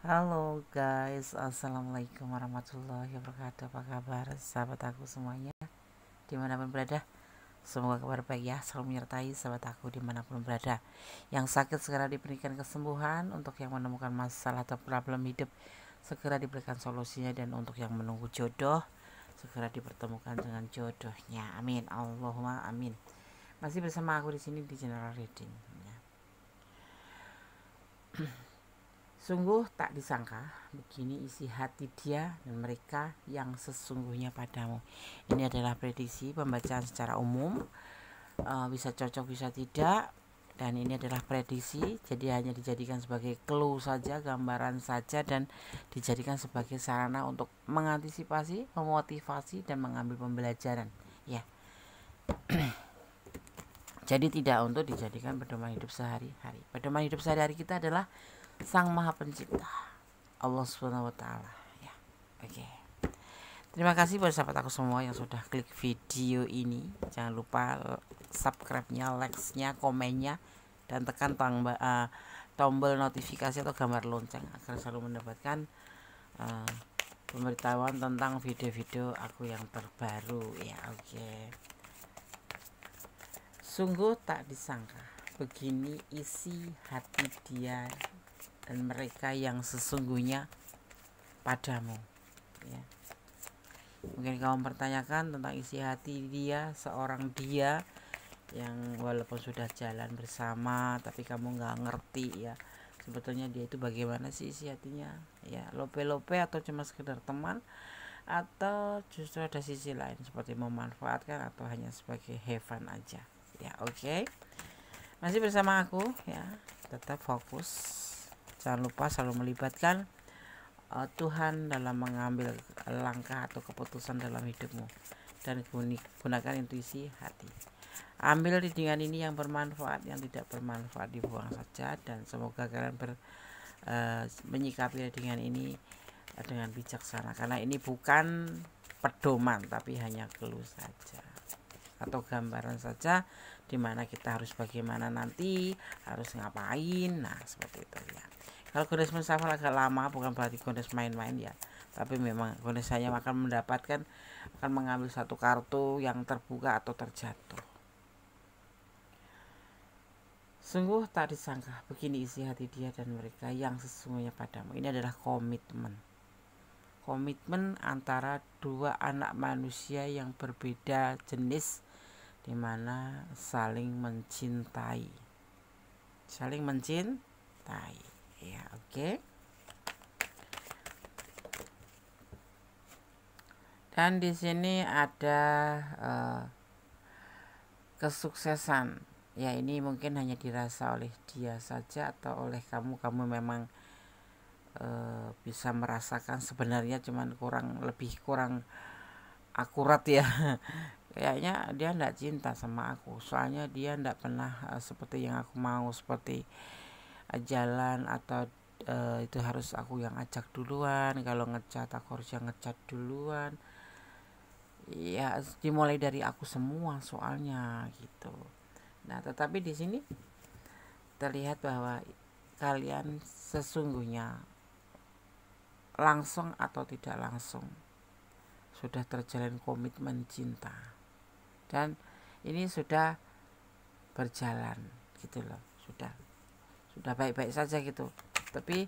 Halo guys, assalamualaikum warahmatullahi wabarakatuh. Apa kabar sahabat aku semuanya dimanapun berada? Semoga kabar baik ya, selalu menyertai sahabat aku dimanapun berada. Yang sakit segera diberikan kesembuhan, untuk yang menemukan masalah atau problem hidup segera diberikan solusinya, dan untuk yang menunggu jodoh segera dipertemukan dengan jodohnya. Amin, Allahumma amin. Masih bersama aku di sini di General Reading ya. Sungguh tak disangka begini isi hati dia dan mereka yang sesungguhnya padamu. Ini adalah prediksi pembacaan secara umum, bisa cocok bisa tidak, dan ini adalah prediksi, jadi hanya dijadikan sebagai clue saja, gambaran saja, dan dijadikan sebagai sarana untuk mengantisipasi, memotivasi, dan mengambil pembelajaran ya. Jadi tidak untuk dijadikan pedoman hidup sehari-hari. Pedoman hidup sehari-hari kita adalah Sang Maha Pencipta, Allah Subhanahu wa taala ya. Oke. Terima kasih buat sahabat aku semua yang sudah klik video ini. Jangan lupa subscribe-nya, like-nya, komennya, dan tekan tombol notifikasi atau gambar lonceng agar selalu mendapatkan pemberitahuan tentang video-video aku yang terbaru ya. Oke. Sungguh tak disangka begini isi hati dia dan mereka yang sesungguhnya padamu ya. Mungkin kamu mempertanyakan tentang isi hati dia, seorang dia yang walaupun sudah jalan bersama tapi kamu nggak ngerti ya, sebetulnya dia itu bagaimana sih isi hatinya ya, lope-lope atau cuma sekedar teman, atau justru ada sisi lain seperti memanfaatkan atau hanya sebagai have fun aja ya. Oke. Masih bersama aku ya, tetap fokus. Jangan lupa selalu melibatkan Tuhan dalam mengambil langkah atau keputusan dalam hidupmu, dan gunakan intuisi hati. Ambil readingan ini yang bermanfaat, yang tidak bermanfaat dibuang saja, dan semoga kalian menyikapi readingan ini dengan bijaksana, karena ini bukan pedoman tapi hanya clue saja atau gambaran saja, dimana kita harus bagaimana nanti, harus ngapain. Nah seperti itu ya. Kalau godes menghafal agak lama bukan berarti godes main-main ya, tapi memang godes hanya akan mengambil satu kartu yang terbuka atau terjatuh. Sungguh tak disangka begini isi hati dia dan mereka yang sesungguhnya padamu. Ini adalah komitmen antara dua anak manusia yang berbeda jenis, dimana saling mencintai ya. Oke. Dan di sini ada kesuksesan ya, ini mungkin hanya dirasa oleh dia saja atau oleh kamu memang bisa merasakan, sebenarnya cuman lebih kurang akurat ya. Kayaknya dia enggak cinta sama aku, soalnya dia enggak pernah seperti yang aku mau, seperti jalan atau itu harus aku yang ajak duluan, kalau ngecat aku harus yang ngecat duluan ya, dimulai dari aku semua soalnya gitu. Nah tetapi di sini terlihat bahwa kalian sesungguhnya langsung atau tidak langsung sudah terjalin komitmen cinta, dan ini sudah berjalan gitu loh, sudah baik-baik saja gitu. Tapi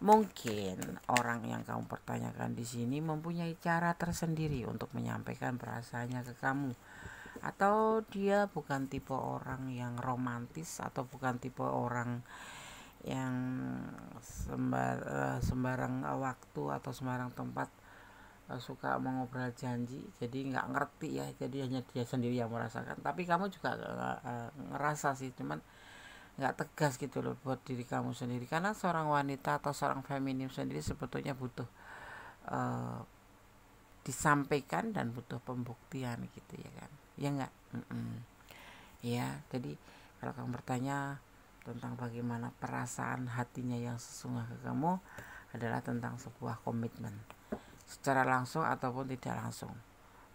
mungkin orang yang kamu pertanyakan di sini mempunyai cara tersendiri untuk menyampaikan perasaannya ke kamu, atau dia bukan tipe orang yang romantis, atau bukan tipe orang yang sembarang waktu atau sembarang tempat suka mengobrol janji, jadi nggak ngerti ya, jadi hanya dia sendiri yang merasakan. Tapi kamu juga ngerasa sih, cuman nggak tegas gitu loh buat diri kamu sendiri, karena seorang wanita atau seorang feminim sendiri sebetulnya butuh disampaikan dan butuh pembuktian gitu ya kan, ya nggak. Ya jadi kalau kamu bertanya tentang bagaimana perasaan hatinya yang sesungguhnya ke kamu, adalah tentang sebuah komitmen secara langsung ataupun tidak langsung.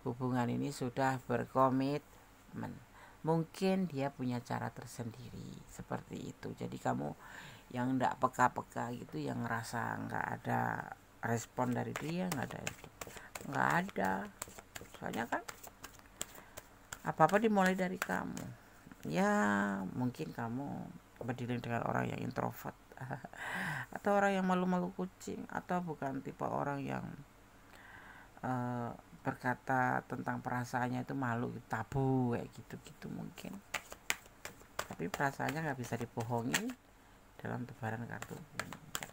Hubungan ini sudah berkomitmen. Mungkin dia punya cara tersendiri seperti itu. Jadi kamu yang nggak peka-peka gitu, yang ngerasa nggak ada respon dari dia, nggak ada. Soalnya kan apa-apa dimulai dari kamu. Ya mungkin kamu berdiri dengan orang yang introvert atau orang yang malu-malu kucing, atau bukan tipe orang yang berkata tentang perasaannya itu malu, tabu kayak gitu mungkin. Tapi perasaannya nggak bisa dibohongin dalam tebaran kartu.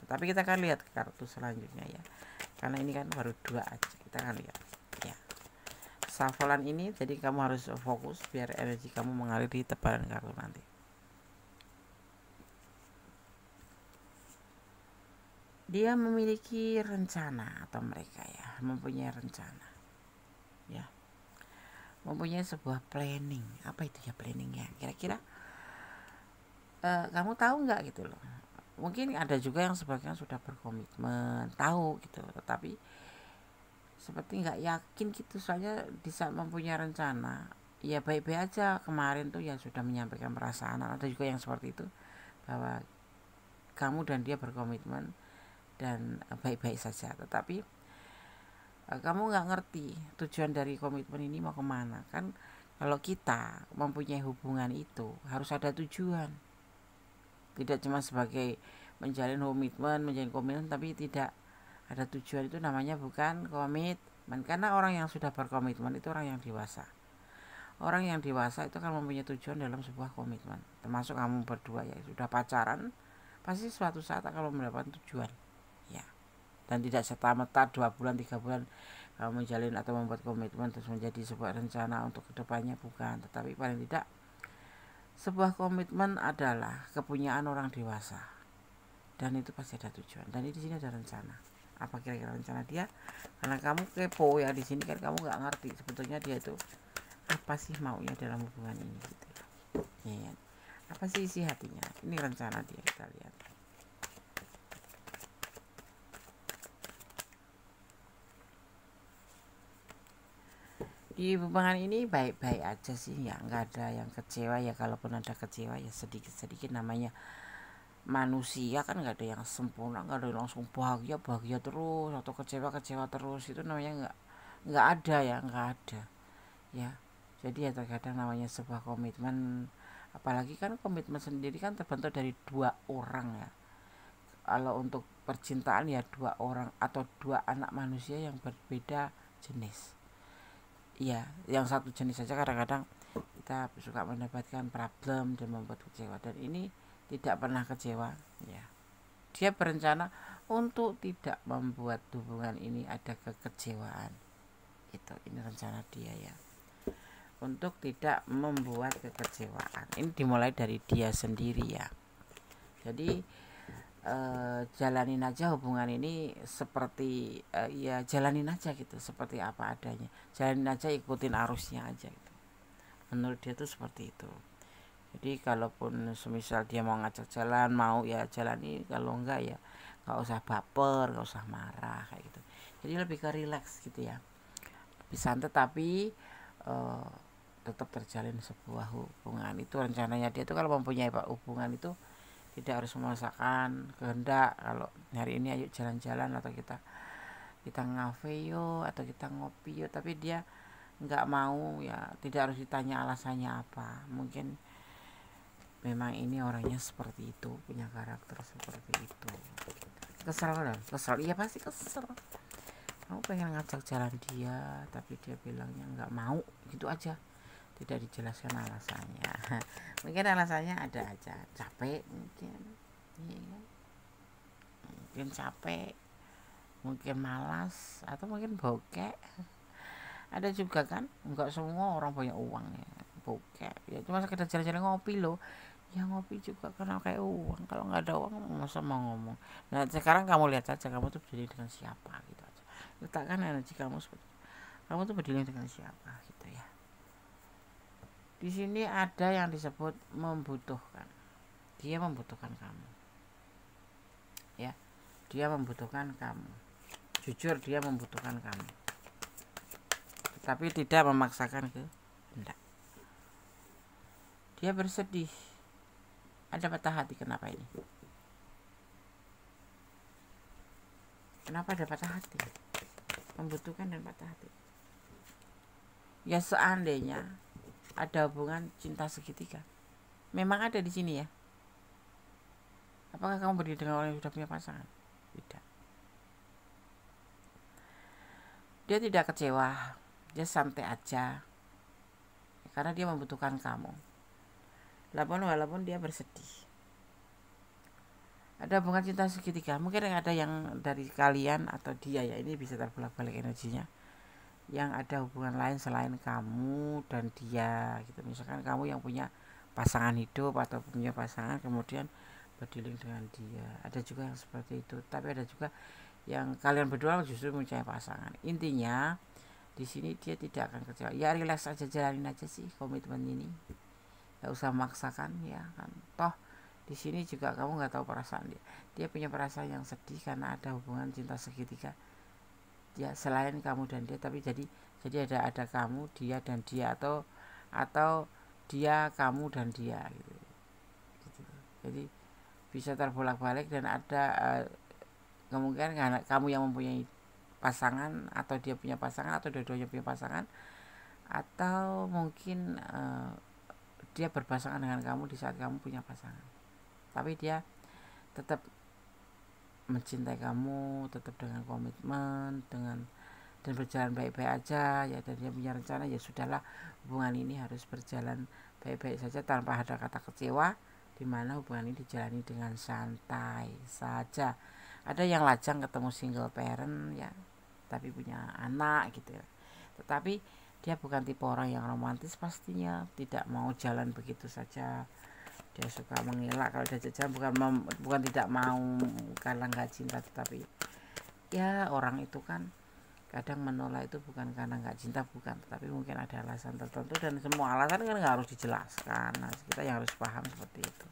Tapi kita akan lihat kartu selanjutnya ya, karena ini kan baru 2 aja. Kita akan lihat ya shufflean ini, jadi kamu harus fokus biar energi kamu mengalir di tebaran kartu nanti. Dia memiliki rencana, atau mereka ya mempunyai rencana ya, mempunyai sebuah planning. Apa itu ya planningnya kira-kira? Kamu tahu nggak gitu loh. Mungkin ada juga yang sebagian sudah berkomitmen, tahu gitu, tetapi seperti nggak yakin gitu. Soalnya di saat mempunyai rencana ya baik-baik aja. Kemarin tuh ya sudah menyampaikan perasaan. Ada juga yang seperti itu, bahwa kamu dan dia berkomitmen dan baik-baik saja, tetapi kamu nggak ngerti tujuan dari komitmen ini mau kemana. Kan kalau kita mempunyai hubungan itu harus ada tujuan, tidak cuma sebagai menjalin komitmen tapi tidak ada tujuan. Itu namanya bukan komitmen. Karena orang yang sudah berkomitmen itu orang yang dewasa. Orang yang dewasa itu kan mempunyai tujuan dalam sebuah komitmen. Termasuk kamu berdua ya, sudah pacaran, pasti suatu saat akan mendapatkan tujuan ya. Dan tidak serta-merta 2 bulan 3 bulan kamu menjalin atau membuat komitmen terus menjadi sebuah rencana untuk kedepannya, bukan. Tetapi paling tidak sebuah komitmen adalah kepunyaan orang dewasa, dan itu pasti ada tujuan. Dan di sini ada rencana. Apa kira-kira rencana dia? Karena kamu kepo ya di sini kan, kamu nggak ngerti sebetulnya dia itu apa sih maunya dalam hubungan ini gitu ya. Apa sih isi hatinya? Ini rencana dia, kita lihat. Di hubungan ini baik-baik aja sih ya, nggak ada yang kecewa ya. Kalaupun ada kecewa ya sedikit-sedikit, namanya manusia kan, nggak ada yang sempurna, nggak ada yang langsung bahagia terus atau kecewa terus. Itu namanya nggak ada ya, nggak ada ya. Jadi ya terkadang namanya sebuah komitmen, apalagi kan komitmen sendiri kan terbentuk dari 2 orang ya. Kalau untuk percintaan ya 2 orang atau 2 anak manusia yang berbeda jenis. Iya, yang satu jenis saja kadang-kadang kita suka mendapatkan problem dan membuat kecewa, dan ini tidak pernah kecewa ya. Dia berencana untuk tidak membuat hubungan ini ada kekecewaan. Ini rencana dia ya, untuk tidak membuat kekecewaan. Ini dimulai dari dia sendiri ya. Jadi jalanin aja hubungan ini seperti ya jalanin aja gitu, seperti apa adanya. Jalanin aja, ikutin arusnya aja gitu. Menurut dia tuh seperti itu. Jadi kalaupun semisal dia mau ngajak jalan, mau ya jalani, kalau enggak ya nggak usah baper, nggak usah marah kayak gitu. Jadi lebih ke relax gitu ya, lebih santai, tapi tetap terjalin sebuah hubungan. Itu rencananya dia tuh. Kalau mempunyai hubungan itu tidak harus memaksakan kehendak. Kalau hari ini ayo jalan-jalan, atau kita ngafe yo, atau kita ngopi yo, tapi dia nggak mau ya, tidak harus ditanya alasannya apa. Mungkin memang ini orangnya seperti itu, punya karakter seperti itu. Kesel, iya pasti kesel. Kamu pengen ngajak jalan dia, tapi dia bilangnya nggak mau, gitu aja, tidak dijelaskan alasannya. Mungkin alasannya ada aja, capek mungkin ya. Mungkin capek, mungkin malas, atau mungkin bokek. Ada juga kan, nggak semua orang punya uang ya bokek ya, cuma sekedar jalan-jalan ngopi loh ya. Ngopi juga karena kayak uang. Kalau nggak ada uang masa mau ngomong. Nah sekarang kamu lihat saja, kamu tuh berdiri dengan siapa gitu aja. Letakkan energi kamu seperti kamu tuh berdiri dengan siapa gitu ya. Di sini ada yang disebut membutuhkan. Dia membutuhkan kamu ya, dia membutuhkan kamu, jujur dia membutuhkan kamu, tapi tidak memaksakan kehendak. Dia bersedih, ada patah hati. Kenapa ini? Kenapa ada patah hati? Membutuhkan dan patah hati. Ya seandainya ada hubungan cinta segitiga, memang ada di sini ya. Apakah kamu berdiri dengan orang yang sudah punya pasangan? Tidak. Dia tidak kecewa, dia santai aja, karena dia membutuhkan kamu. Walaupun dia bersedih. Ada hubungan cinta segitiga, mungkin ada yang dari kalian atau dia ya, ini bisa terbolak-balik energinya, yang ada hubungan lain selain kamu dan dia gitu. Misalkan kamu yang punya pasangan hidup atau punya pasangan kemudian berdiling dengan dia, ada juga yang seperti itu. Tapi ada juga yang kalian berdua justru mencari pasangan. Intinya di sini dia tidak akan kecewa. Ya relax aja, jalanin aja sih komitmen ini, gak usah memaksakan ya kan. Toh di sini juga kamu nggak tahu perasaan dia punya perasaan yang sedih karena ada hubungan cinta segitiga ya, selain kamu dan dia. Tapi jadi ada kamu, dia dan dia, atau dia, kamu dan dia gitu. Jadi bisa terbolak-balik dan ada kemungkinan karena kamu yang mempunyai pasangan atau dia punya pasangan atau dua-duanya punya pasangan, atau mungkin dia berpasangan dengan kamu di saat kamu punya pasangan, tapi dia tetap mencintai kamu, tetap dengan komitmen, dan berjalan baik-baik aja ya. Dan dia punya rencana, ya sudahlah, hubungan ini harus berjalan baik-baik saja tanpa ada kata kecewa, dimana hubungan ini dijalani dengan santai saja. Ada yang lajang ketemu single parent ya, tapi punya anak gitu ya, tetapi dia bukan tipe orang yang romantis, pastinya tidak mau jalan begitu saja. Dia suka mengelak kalau dia jajan, bukan tidak mau karena nggak cinta, tetapi ya orang itu kan kadang menolak itu bukan karena nggak cinta, bukan, tetapi mungkin ada alasan tertentu, dan semua alasan kan nggak harus dijelaskan. Nah, kita yang harus paham seperti itu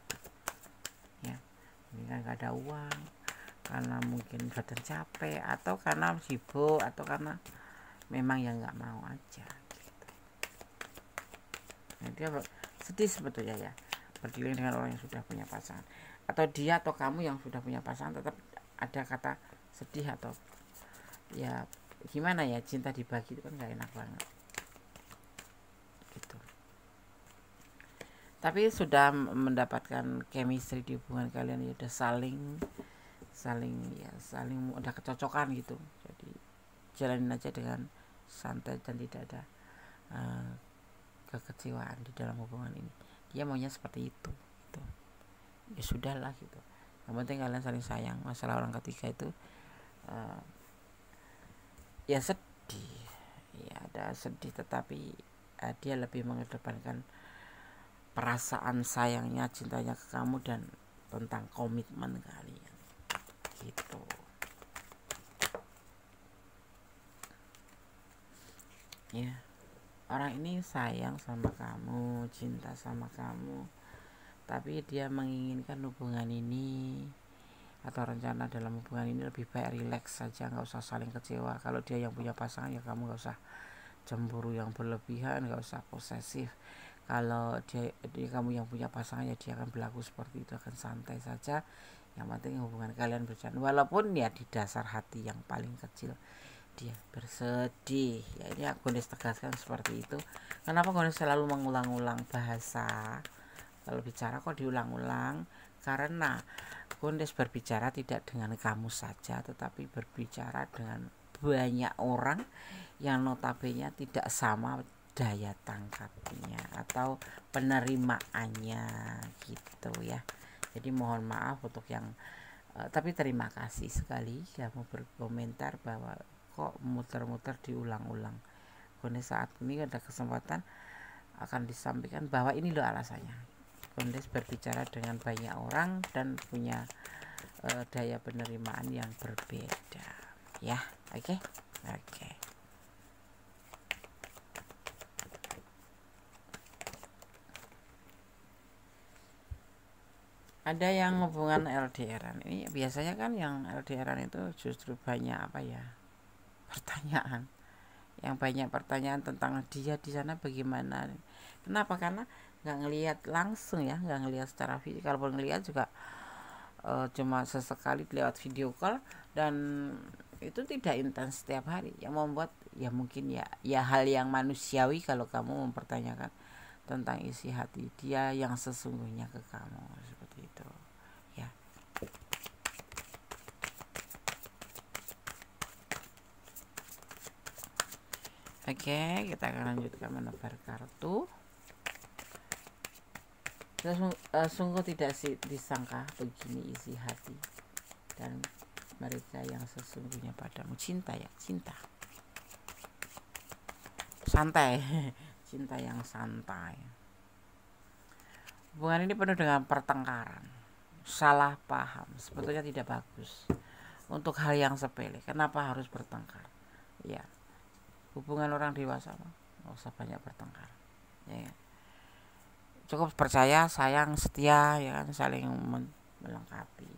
ya. Ini kan nggak ada uang, karena mungkin badan capek, atau karena sibuk, atau karena memang yang nggak mau aja gitu. Nah, dia sedih sebetulnya ya, berdiling dengan orang yang sudah punya pasangan, atau dia atau kamu yang sudah punya pasangan tetap ada kata sedih, atau ya gimana ya, cinta dibagi itu kan gak enak banget gitu. Tapi sudah mendapatkan chemistry di hubungan kalian ya, udah saling udah kecocokan gitu. Jadi jalanin aja dengan santai dan tidak ada kekecewaan di dalam hubungan ini. Dia maunya seperti itu gitu. Ya sudahlah gitu, yang penting kalian saling sayang. Masalah orang ketiga itu ya sedih ya, ada sedih, tetapi dia lebih mengedepankan perasaan sayangnya, cintanya ke kamu, dan tentang komitmen kalian gitu ya. Orang ini sayang sama kamu, cinta sama kamu, tapi dia menginginkan hubungan ini atau rencana dalam hubungan ini lebih baik relax saja, nggak usah saling kecewa. Kalau dia yang punya pasangan ya kamu nggak usah cemburu yang berlebihan, nggak usah posesif. Kalau dia kamu yang punya pasangan ya dia akan berlaku seperti itu, akan santai saja. Yang penting hubungan kalian berjalan, walaupun ya di dasar hati yang paling kecil dia bersedih ya. Ini aku tegaskan seperti itu. Kenapa aku selalu mengulang-ulang bahasa? Kalau bicara kok diulang-ulang, karena Gondes berbicara tidak dengan kamu saja, tetapi berbicara dengan banyak orang yang notabene tidak sama daya tangkapnya atau penerimaannya gitu ya. Jadi mohon maaf untuk yang tapi terima kasih sekali kamu berkomentar bahwa kok muter-muter diulang-ulang. Gondes saat ini ada kesempatan akan disampaikan bahwa ini loh alasannya. Gondes berbicara dengan banyak orang dan punya daya penerimaan yang berbeda ya. Oke. Ada yang hubungan LDRan. Ini biasanya kan yang LDRan itu justru banyak pertanyaan. Yang banyak pertanyaan tentang dia di sana bagaimana. Kenapa? Karena nggak ngelihat langsung ya, nggak ngelihat secara fisik. Kalaupun ngelihat juga cuma sesekali lewat video call, dan itu tidak intens setiap hari. Yang membuat ya mungkin ya hal yang manusiawi kalau kamu mempertanyakan tentang isi hati dia yang sesungguhnya ke kamu, seperti itu ya. Oke, kita akan lanjutkan menebar kartu. Sungguh tidak disangka begini isi hati dan mereka yang sesungguhnya padamu. Cinta ya, cinta santai. Cinta yang santai. Hubungan ini penuh dengan pertengkaran, salah paham, sebetulnya tidak bagus untuk hal yang sepele. Kenapa harus bertengkar? Ya, hubungan orang dewasa nggak usah banyak bertengkar ya. Cukup percaya, sayang, setia, ya kan, saling melengkapi,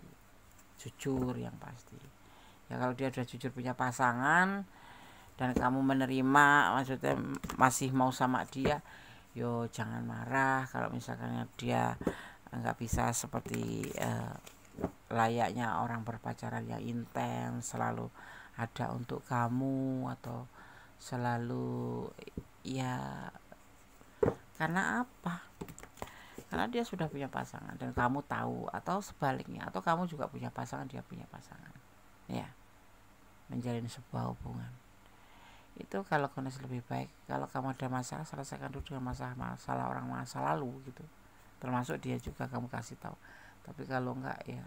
jujur yang pasti. Ya kalau dia sudah jujur punya pasangan dan kamu menerima, maksudnya masih mau sama dia, yo jangan marah kalau misalkan dia nggak bisa seperti layaknya orang berpacaran yang intens, selalu ada untuk kamu atau selalu ya. Karena apa? Karena dia sudah punya pasangan dan kamu tahu, atau sebaliknya, atau kamu juga punya pasangan, dia punya pasangan ya. Menjalin sebuah hubungan itu kalau kondisi lebih baik, kalau kamu ada masalah, selesaikan dulu dengan masalah orang masa lalu gitu, termasuk dia juga kamu kasih tahu. Tapi kalau enggak ya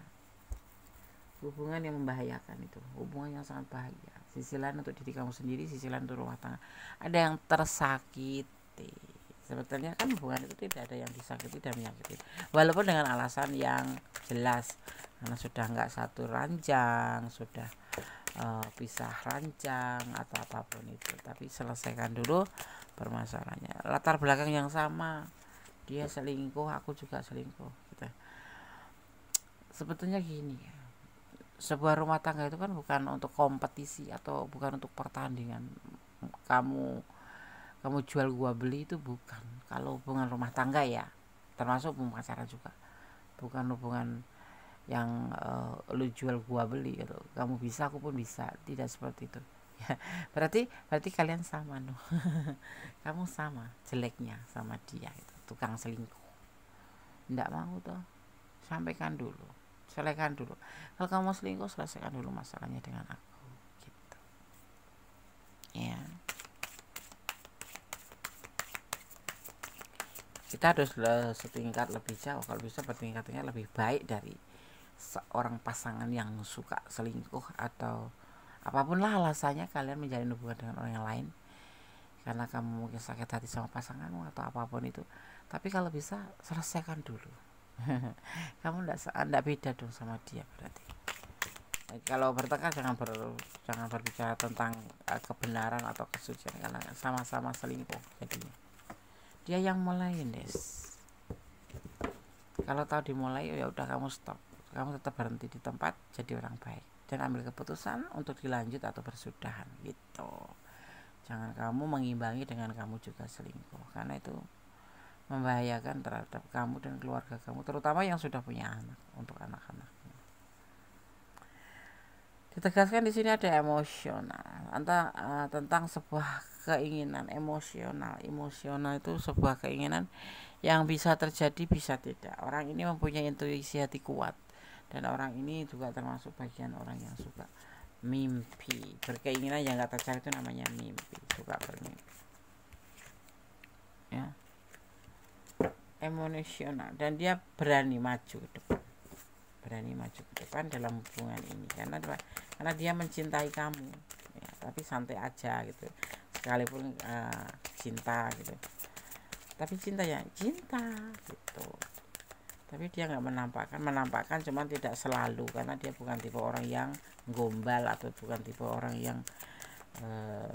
hubungan yang membahayakan, itu hubungan yang sangat bahagia. Sisi lain untuk diri kamu sendiri, sisi lain untuk rumah tangga. Ada yang tersakiti. Sebetulnya kan hubungan itu tidak ada yang disakiti dan menyakiti, walaupun dengan alasan yang jelas, karena sudah enggak satu ranjang, sudah pisah ranjang atau apapun itu. Tapi selesaikan dulu permasalahannya. Latar belakang yang sama, dia selingkuh, aku juga selingkuh gitu. Sebetulnya gini ya, sebuah rumah tangga itu kan bukan untuk kompetisi atau bukan untuk pertandingan. Kamu jual gua beli, itu bukan. Kalau hubungan rumah tangga ya, termasuk hubungan pacaran juga, bukan hubungan yang lu jual gua beli gitu. Kamu bisa, aku pun bisa, tidak seperti itu ya. berarti kalian sama no. Kamu sama jeleknya sama dia itu, tukang selingkuh. Nggak mau tuh, sampaikan dulu, selesaikan dulu. Kalau kamu selingkuh, selesaikan dulu masalahnya dengan aku gitu ya. Kita harus setingkat lebih jauh, kalau bisa bertingkat-tingkat lebih baik dari seorang pasangan yang suka selingkuh atau apapun lah alasannya kalian menjalin hubungan dengan orang yang lain, karena kamu mungkin sakit hati sama pasanganmu atau apapun itu. Tapi kalau bisa selesaikan dulu. Kamu enggak beda dong sama dia berarti. Kalau bertengkar jangan berbicara tentang kebenaran atau kesucian, karena sama-sama selingkuh jadinya. Dia yang mulai, Des. Kalau tahu dimulai, ya udah kamu stop. Kamu tetap berhenti di tempat, jadi orang baik dan ambil keputusan untuk dilanjut atau bersudahan gitu. Jangan kamu mengimbangi dengan kamu juga selingkuh, karena itu membahayakan terhadap kamu dan keluarga kamu, terutama yang sudah punya anak, untuk anak-anaknya. Ditegaskan di sini ada emosional, tentang sebuah keinginan emosional. Emosional itu sebuah keinginan yang bisa terjadi, bisa tidak. Orang ini mempunyai intuisi hati kuat, dan orang ini juga termasuk bagian orang yang suka mimpi. Berkeinginan yang gak tercapai itu namanya mimpi, suka bermimpi ya. Emosional, dan dia berani maju ke depan dalam hubungan ini, karena dia mencintai kamu ya. Tapi santai aja gitu, sekalipun cinta gitu, tapi cinta gitu. Tapi dia nggak menampakkan, cuman tidak selalu, karena dia bukan tipe orang yang gombal atau bukan tipe orang yang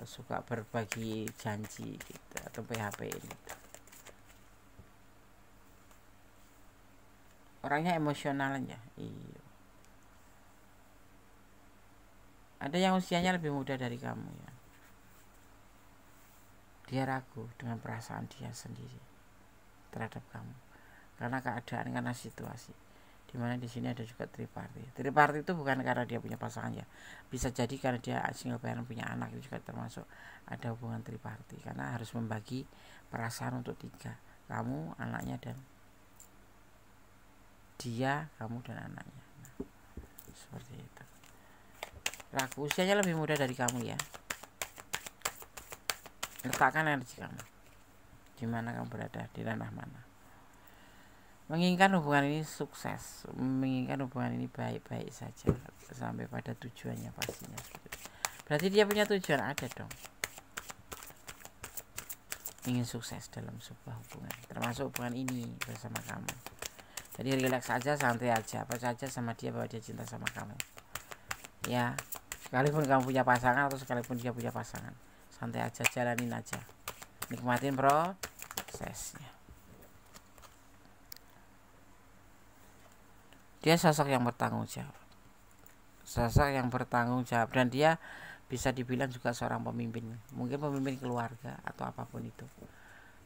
suka berbagi janji gitu atau PHP ini gitu. Orangnya emosional aja. Iya. Ada yang usianya lebih muda dari kamu ya. Dia ragu dengan perasaan dia sendiri terhadap kamu, karena keadaan, karena situasi. Dimana di sini ada juga triparty. Triparty itu bukan karena dia punya pasangan ya, bisa jadi karena dia single parent punya anak, itu juga termasuk ada hubungan triparty, karena harus membagi perasaan untuk 3, kamu, anaknya, dan dia, kamu dan anaknya. Nah, seperti itu. Ragu, usianya lebih muda dari kamu ya. Letakkan energi kamu di mana kamu berada, di ranah mana. Menginginkan hubungan ini sukses, menginginkan hubungan ini baik-baik saja sampai pada tujuannya pastinya. Berarti dia punya tujuan, ada dong, ingin sukses dalam sebuah hubungan, termasuk hubungan ini bersama kamu. Jadi relax aja, santai aja, apa saja sama dia bahwa dia cinta sama kamu ya. Sekalipun kamu punya pasangan atau sekalipun dia punya pasangan, santai aja, jalanin aja, nikmatin prosesnya. Dia sosok yang bertanggung jawab, dan dia bisa dibilang juga seorang pemimpin, mungkin pemimpin keluarga atau apapun itu,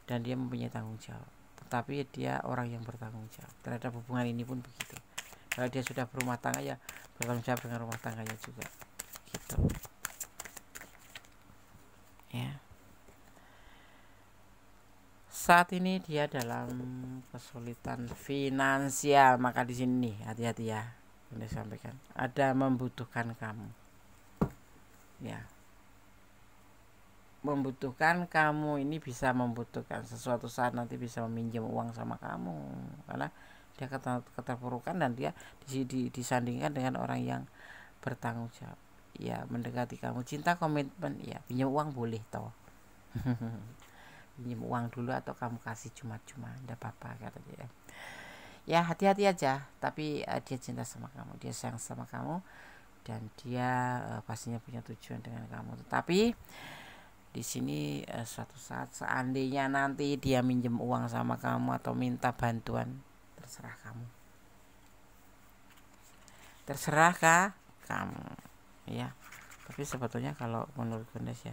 dan dia mempunyai tanggung jawab. Tetapi dia orang yang bertanggung jawab terhadap hubungan ini pun begitu. Kalau dia sudah berumah tangga ya bertanggung jawab dengan rumah tangganya juga, gitu ya. Saat ini dia dalam kesulitan finansial, maka di sini hati-hati ya. Sudah sampaikan, ada membutuhkan kamu ya. Membutuhkan kamu ini bisa membutuhkan sesuatu saat nanti bisa meminjam uang sama kamu, karena dia keterpurukan dan dia disandingkan dengan orang yang bertanggung jawab ya, mendekati kamu, cinta, komitmen ya. Pinjam uang boleh toh. Pinjam uang dulu atau kamu kasih cuma-cuma, enggak apa-apa kata dia ya. Hati-hati aja, tapi dia cinta sama kamu, dia sayang sama kamu, dan dia pastinya punya tujuan dengan kamu. Tetapi di sini suatu saat seandainya nanti dia minjem uang sama kamu atau minta bantuan, terserah kamu, terserah kamu ya. Tapi sebetulnya kalau menurut Gondes ya,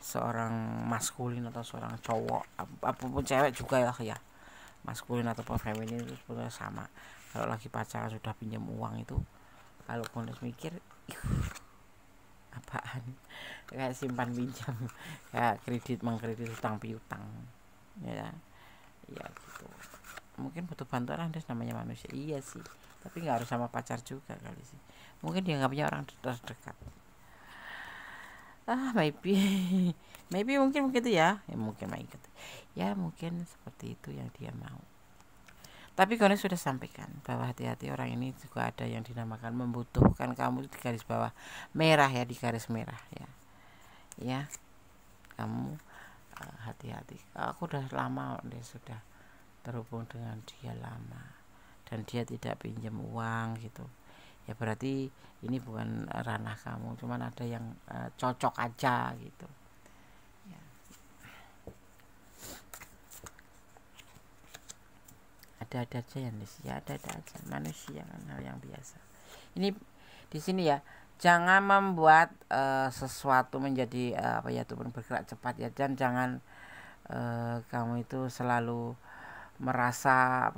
seorang maskulin atau seorang cowok apapun, cewek juga ya, maskulin ataupun feminin itu sebenarnya sama. Kalau lagi pacaran sudah pinjam uang itu, kalau Gondes mikir apaan, kayak simpan pinjam, kayak kredit mengkredit, utang piutang ya gitu. Mungkin butuh bantuan, Anda namanya manusia, iya sih, tapi nggak harus sama pacar juga kali sih. Mungkin dia nggak punya orang terdekat. Maybe mungkin begitu ya, mungkin seperti itu yang dia mau. Tapi Gondes sudah sampaikan bahwa hati-hati, orang ini juga ada yang dinamakan membutuhkan kamu, di garis bawah merah ya, di garis merah ya kamu hati-hati. Aku udah lama, dia sudah terhubung dengan dia lama dan dia tidak pinjam uang gitu ya, berarti ini bukan ranah kamu, cuman ada yang cocok aja gitu ya. Ada aja ya, ada aja, manusia kan, hal yang biasa. Ini di sini ya, jangan membuat sesuatu menjadi itu pun bergerak cepat ya, dan jangan kamu itu selalu merasa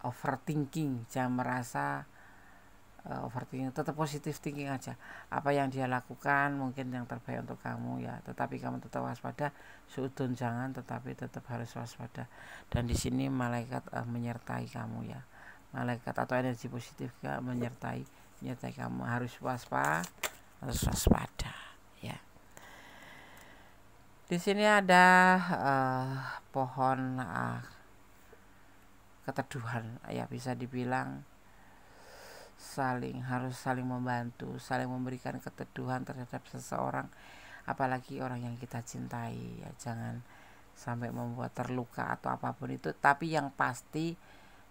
overthinking, jangan merasa overthinking, tetap positif thinking aja. Apa yang dia lakukan mungkin yang terbaik untuk kamu ya, tetapi kamu tetap waspada, suudon jangan, tetapi tetap harus waspada. Dan di sini malaikat menyertai kamu ya, malaikat atau energi positif menyertai kamu, harus waspada ya. Di sini ada pohon keteduhan ya, bisa dibilang harus saling membantu, saling memberikan keteduhan terhadap seseorang, apalagi orang yang kita cintai ya. Jangan sampai membuat terluka atau apapun itu, tapi yang pasti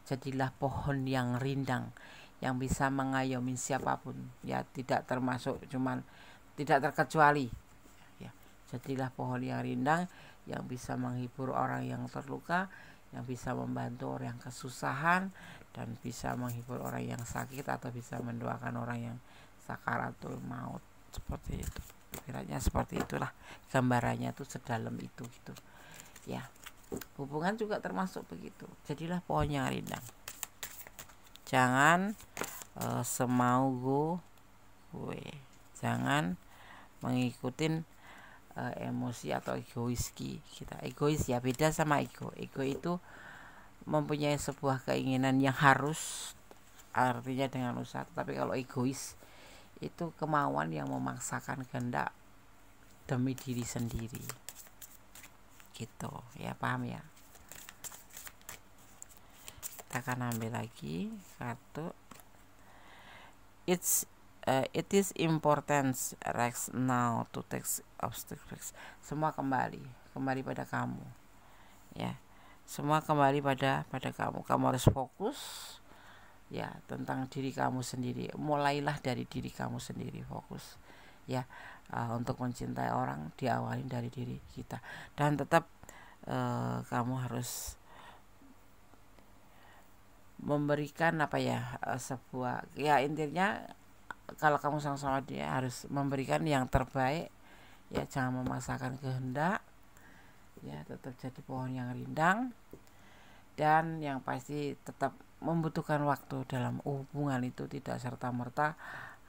jadilah pohon yang rindang, yang bisa mengayomi siapapun ya, tidak terkecuali ya. Jadilah pohon yang rindang, yang bisa menghibur orang yang terluka, yang bisa membantu orang yang kesusahan, dan bisa menghibur orang yang sakit, atau bisa mendoakan orang yang sakaratul maut, seperti itu. Kiranya seperti itulah gambarannya tuh, sedalam itu gitu ya. Hubungan juga termasuk begitu, jadilah pohon yang rindang. Jangan semau gue, jangan mengikutin emosi atau egois kita. Egois ya beda sama ego. Ego itu mempunyai sebuah keinginan yang harus, artinya dengan usaha. Tapi kalau egois itu kemauan yang memaksakan kehendak demi diri sendiri, gitu ya, paham ya? Kita akan ambil lagi kartu. It is important right now to take obstacles. Semua kembali pada kamu, ya. Semua kembali pada kamu. Kamu harus fokus, ya, tentang diri kamu sendiri. Mulailah dari diri kamu sendiri, fokus, ya. Untuk mencintai orang diawali dari diri kita, dan tetap kamu harus memberikan sebuah, ya, intinya kalau kamu sama-sama dia harus memberikan yang terbaik, ya. Jangan memaksakan kehendak, ya. Tetap jadi pohon yang rindang, dan yang pasti tetap membutuhkan waktu dalam hubungan itu. Tidak serta-merta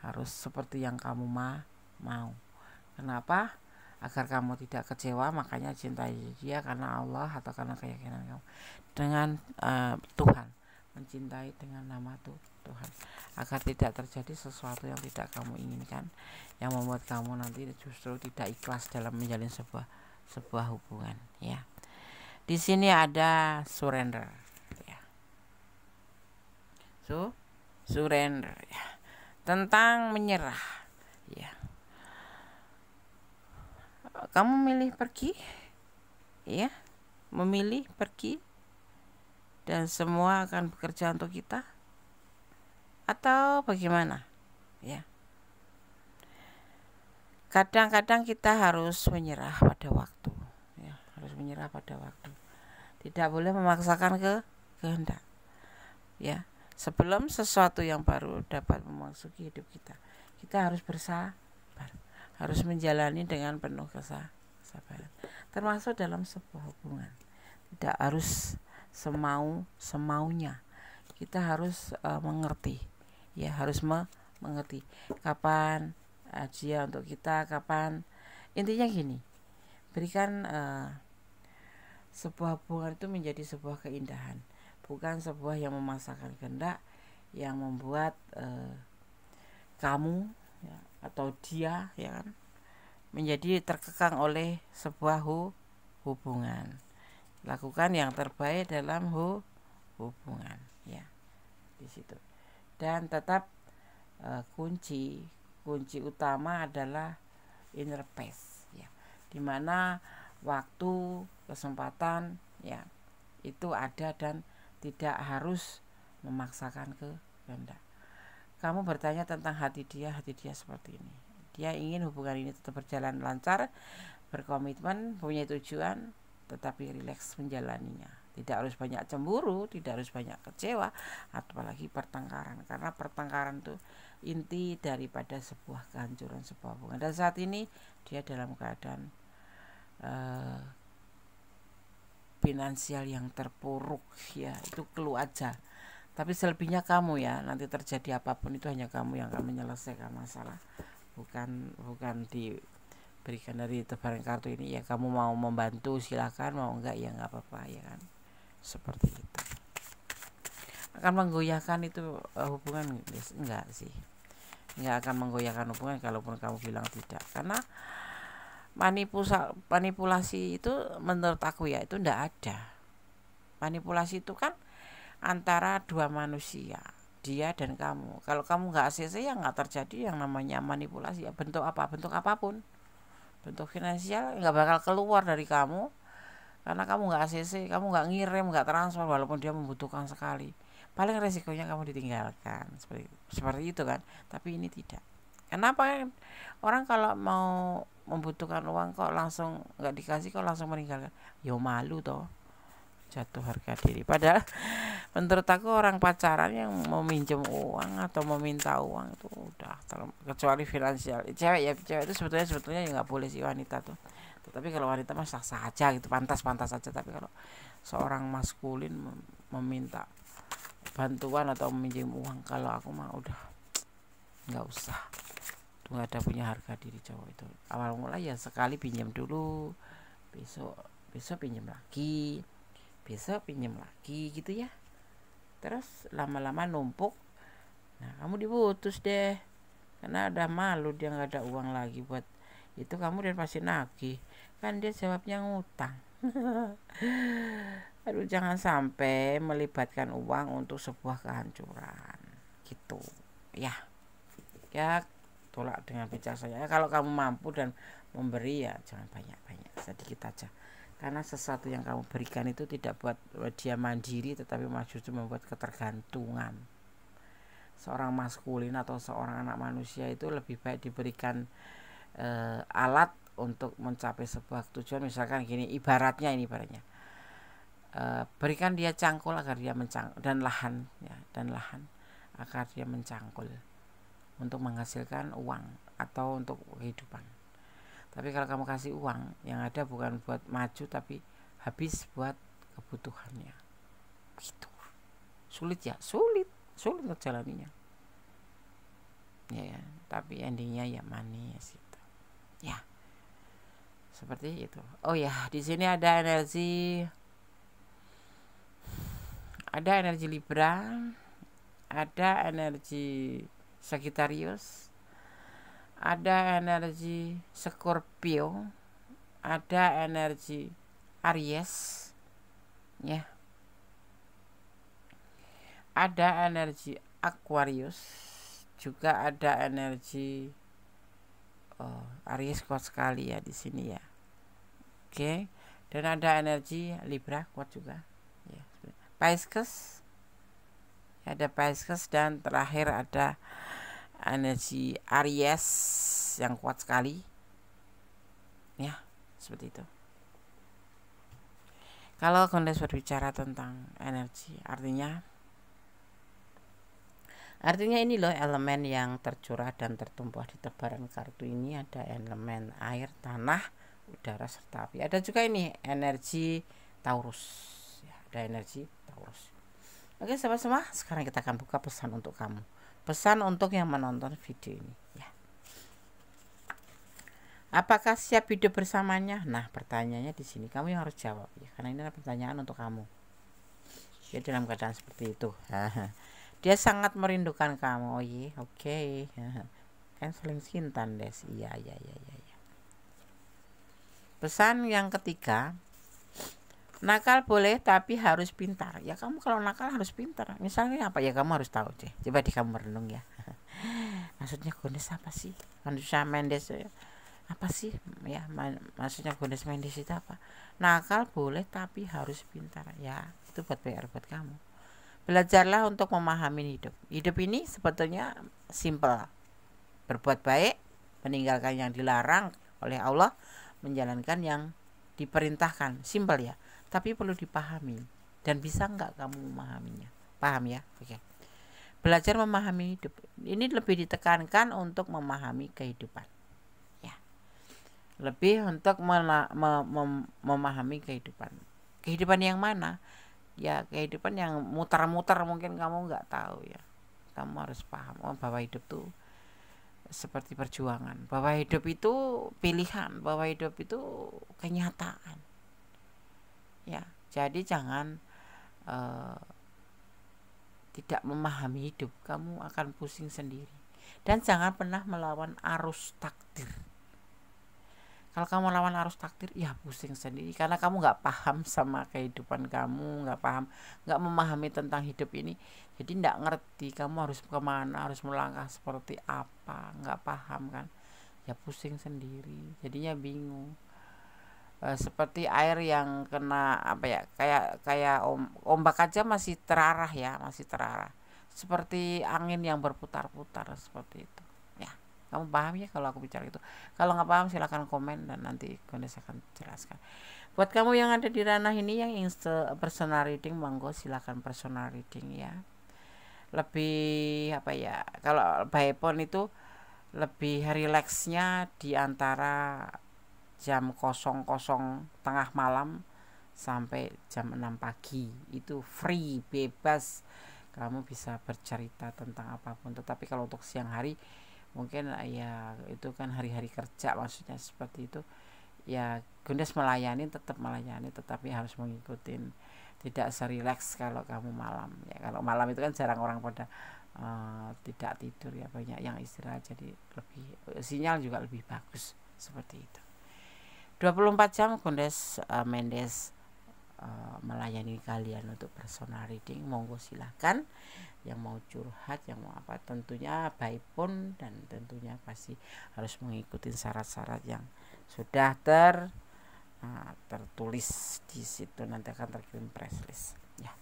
harus seperti yang kamu mau. Kenapa? Agar kamu tidak kecewa. Makanya cintai dia karena Allah atau karena keyakinan kamu dengan Tuhan, mencintai dengan nama Tuhan, agar tidak terjadi sesuatu yang tidak kamu inginkan, yang membuat kamu nanti justru tidak ikhlas dalam menjalin sebuah hubungan, ya. Di sini ada surrender, ya. Surrender, ya, tentang menyerah, ya. Kamu memilih pergi, ya, memilih pergi, dan semua akan bekerja untuk kita, atau bagaimana, ya. Kadang-kadang kita harus menyerah pada waktu, ya, harus menyerah pada waktu. Tidak boleh memaksakan kehendak, ya. Sebelum sesuatu yang baru dapat memasuki hidup kita, kita harus bersabar, harus menjalani dengan penuh kesabaran, termasuk dalam sebuah hubungan. Tidak harus semaunya. Kita harus mengerti, ya, harus mengerti kapan dia untuk kita, kapan. Intinya gini, berikan sebuah hubungan itu menjadi sebuah keindahan, bukan sebuah yang memaksakan kehendak, yang membuat kamu, ya, atau dia, ya kan, menjadi terkekang oleh sebuah hubungan. Lakukan yang terbaik dalam hubungan, ya, di situ. Dan tetap kunci utama adalah inner peace, ya, dimana waktu, kesempatan, ya, itu ada dan tidak harus memaksakan kehendak. Kamu bertanya tentang hati dia seperti ini. Dia ingin hubungan ini tetap berjalan lancar, berkomitmen, punya tujuan, tetapi rileks menjalaninya. Tidak harus banyak cemburu, tidak harus banyak kecewa, apalagi pertengkaran. Karena pertengkaran itu inti daripada sebuah kehancuran sebuah hubungan. Dan saat ini dia dalam keadaan finansial yang terpuruk, ya, itu keluh aja. Tapi selebihnya kamu, ya, nanti terjadi apapun itu hanya kamu yang akan menyelesaikan masalah, bukan diberikan dari tebaran kartu ini. Ya, kamu mau membantu silakan, mau enggak ya enggak apa-apa, ya kan, seperti itu. Akan menggoyahkan itu hubungan? Enggak sih, enggak akan menggoyahkan hubungan kalaupun kamu bilang tidak, karena manipulasi itu menurut aku, ya, itu enggak ada. Manipulasi itu kan antara dua manusia, dia dan kamu. Kalau kamu nggak ACC, ya nggak terjadi yang namanya manipulasi, ya, bentuk apapun, bentuk finansial nggak bakal keluar dari kamu, karena kamu nggak ACC, kamu nggak ngirim, nggak transfer, walaupun dia membutuhkan sekali. Paling resikonya kamu ditinggalkan, seperti itu kan. Tapi ini tidak. Kenapa orang kalau mau membutuhkan uang kok langsung nggak dikasih, kok langsung meninggalkan? Yo, malu toh, jatuh harga diri. Padahal menurut aku orang pacaran yang mau minjem uang atau meminta uang itu udah kecuali finansial. Cewek itu sebetulnya ya nggak boleh sih, wanita tuh. Tetapi kalau wanita mah sah aja gitu, pantas saja. Tapi kalau seorang maskulin meminta bantuan atau meminjam uang. Kalau aku mah udah nggak usah, tuh nggak ada punya harga diri cowok itu. Awal mulai ya sekali pinjam dulu, besok pinjam lagi, besok pinjam lagi gitu ya. Terus lama-lama numpuk, nah kamu diputus deh karena ada malu dia nggak ada uang lagi buat itu, kamu dan pasti nagih kan, dia jawabnya ngutang. Aduh, jangan sampai melibatkan uang untuk sebuah kehancuran gitu ya. Ya tolak dengan bijaksana. Kalau kamu mampu dan memberi ya jangan banyak-banyak, sedikit aja. Karena sesuatu yang kamu berikan itu tidak buat dia mandiri, tetapi justru membuat ketergantungan. Seorang maskulin atau seorang anak manusia itu lebih baik diberikan alat untuk mencapai sebuah tujuan. Misalkan gini, ibaratnya berikan dia cangkul agar dia mencangkul, dan lahan agar dia mencangkul untuk menghasilkan uang atau untuk kehidupan. Tapi kalau kamu kasih uang, yang ada bukan buat maju tapi habis buat kebutuhannya. Gitu. Sulit ngejalaninya. Ya, tapi endingnya ya manis gitu. Ya. Seperti itu. Oh ya, di sini ada energi Libra, ada energi Sagittarius, ada energi Scorpio, ada energi Aries, ya, ada energi Aquarius, juga ada energi Aries kuat sekali ya di sini ya. Oke, dan ada energi Libra kuat juga. Ya. Pisces, ada Pisces, dan terakhir ada energi Aries yang kuat sekali. Ya, seperti itu. Kalau Gondes berbicara tentang energi, artinya ini loh elemen yang tercurah dan tertumpah di tebaran kartu ini. Ada elemen air, tanah, udara, serta api. Ada juga ini energi Taurus ya, ada energi Taurus. Oke sahabat semua, sekarang kita akan buka pesan untuk kamu, pesan untuk yang menonton video ini ya. Apakah siap hidup bersamanya? Nah, pertanyaannya di sini kamu yang harus jawab ya, karena ini adalah pertanyaan untuk kamu ya, dalam keadaan seperti itu. Dia sangat merindukan kamu. Oh iya, oke. Kan saling cinta des. Iya. Pesan yang ketiga, nakal boleh tapi harus pintar. Ya kamu kalau nakal harus pintar. Misalnya apa ya, kamu harus tahu deh. Coba di kamu merenung ya. Maksudnya Gondes apa sih? Manusia Mendes ya. Apa sih? Ya, maksudnya Gondes Mendes itu apa? Nakal boleh tapi harus pintar. Ya, itu buat PR buat kamu. Belajarlah untuk memahami hidup. Hidup ini sebetulnya simple. Berbuat baik, meninggalkan yang dilarang oleh Allah, menjalankan yang diperintahkan. Simple ya. Tapi perlu dipahami. Dan bisa nggak kamu memahaminya? Paham ya? Oke. Belajar memahami hidup. Ini lebih ditekankan untuk memahami kehidupan. Ya. Lebih untuk memahami kehidupan. Kehidupan yang mana? Ya kehidupan yang muter-muter mungkin kamu nggak tahu ya. Kamu harus paham bahwa hidup tuh seperti perjuangan, bahwa hidup itu pilihan, bahwa hidup itu kenyataan ya. Jadi jangan tidak memahami hidup, kamu akan pusing sendiri. Dan jangan pernah melawan arus takdir. Kalau kamu lawan arus takdir, ya pusing sendiri. Karena kamu gak paham sama kehidupan kamu, gak memahami tentang hidup ini. Jadi gak ngerti kamu harus kemana, harus melangkah seperti apa, gak paham kan. Ya pusing sendiri, jadinya bingung. Seperti air yang kena kayak ombak aja masih terarah ya, seperti angin yang berputar-putar seperti itu. Kamu paham ya kalau aku bicara itu? Kalau nggak paham silahkan komen dan nanti Gondes akan jelaskan. Buat kamu yang ada di ranah ini yang ingin personal reading, monggo silahkan personal reading ya. Lebih kalau by phone itu lebih rileksnya di antara jam 00 tengah malam sampai jam 6 pagi. Itu free, bebas. kamu bisa bercerita tentang apapun. Tetapi kalau untuk siang hari mungkin ya itu kan hari-hari kerja, maksudnya seperti itu ya. Gundes melayani, tetap melayani, tetapi harus mengikuti, tidak serileks kalau kamu malam ya. Kalau malam itu kan jarang orang pada tidak tidur ya, banyak yang istirahat, jadi lebih sinyal juga lebih bagus seperti itu. 24 jam Gundes Mendes melayani kalian untuk personal reading. Monggo silahkan yang mau curhat, yang mau apa, tentunya by phone, dan tentunya pasti harus mengikuti syarat-syarat yang sudah tertulis di situ, nanti akan terkirim press list ya.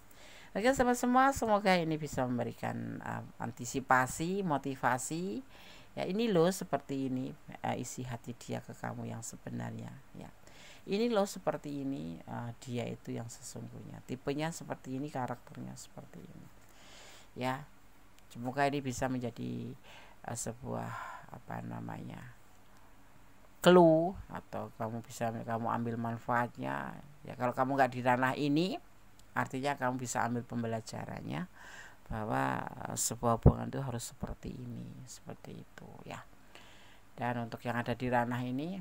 Oke sahabat semua, semoga ini bisa memberikan antisipasi, motivasi ya. Ini loh seperti ini isi hati dia ke kamu yang sebenarnya ya. Ini loh seperti ini dia itu yang sesungguhnya, tipenya seperti ini, karakternya seperti ini ya. Semoga ini bisa menjadi sebuah clue, atau kamu ambil manfaatnya ya. Kalau kamu nggak di ranah ini, artinya kamu bisa ambil pembelajarannya bahwa sebuah hubungan itu harus seperti ini, seperti itu ya. Dan untuk yang ada di ranah ini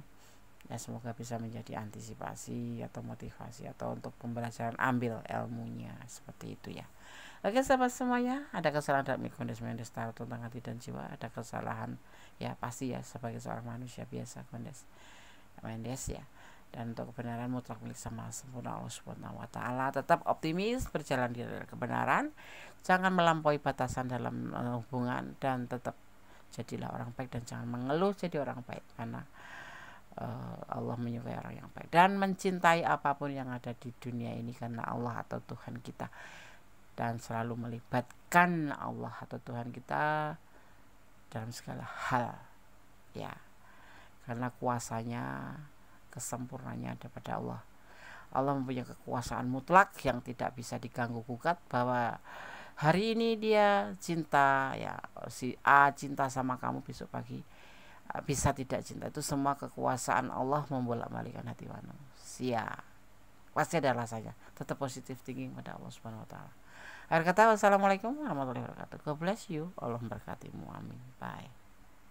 ya, semoga bisa menjadi antisipasi atau motivasi, atau untuk pembelajaran, ambil ilmunya seperti itu ya. Oke sahabat semuanya, ada kesalahan dalam Gundes Mendes Tarot tentang hati dan jiwa, ada kesalahan ya pasti ya, sebagai seorang manusia biasa Gundes Mendes ya. Dan untuk kebenaran mutlak milik sama sempurna Allah Subhanahu wa taala. Tetap optimis, berjalan di kebenaran, jangan melampaui batasan dalam hubungan, dan tetap jadilah orang baik, dan jangan mengeluh jadi orang baik, karena Allah menyukai orang yang baik, dan mencintai apapun yang ada di dunia ini karena Allah atau Tuhan kita, dan selalu melibatkan Allah atau Tuhan kita dalam segala hal ya, karena kuasanya, kesempurnaannya ada pada Allah. Allah mempunyai kekuasaan mutlak yang tidak bisa diganggu gugat, bahwa hari ini dia cinta ya, si A cinta sama kamu, besok pagi bisa tidak cinta. Itu semua kekuasaan Allah membolak-balikkan hati manusia. Pasti ada alasannya. Tetap positive thinking pada Allah Subhanahu wa taala. Akhir kata, wassalamualaikum warahmatullahi wabarakatuh. God bless you. Allah memberkatimu. Amin. Bye.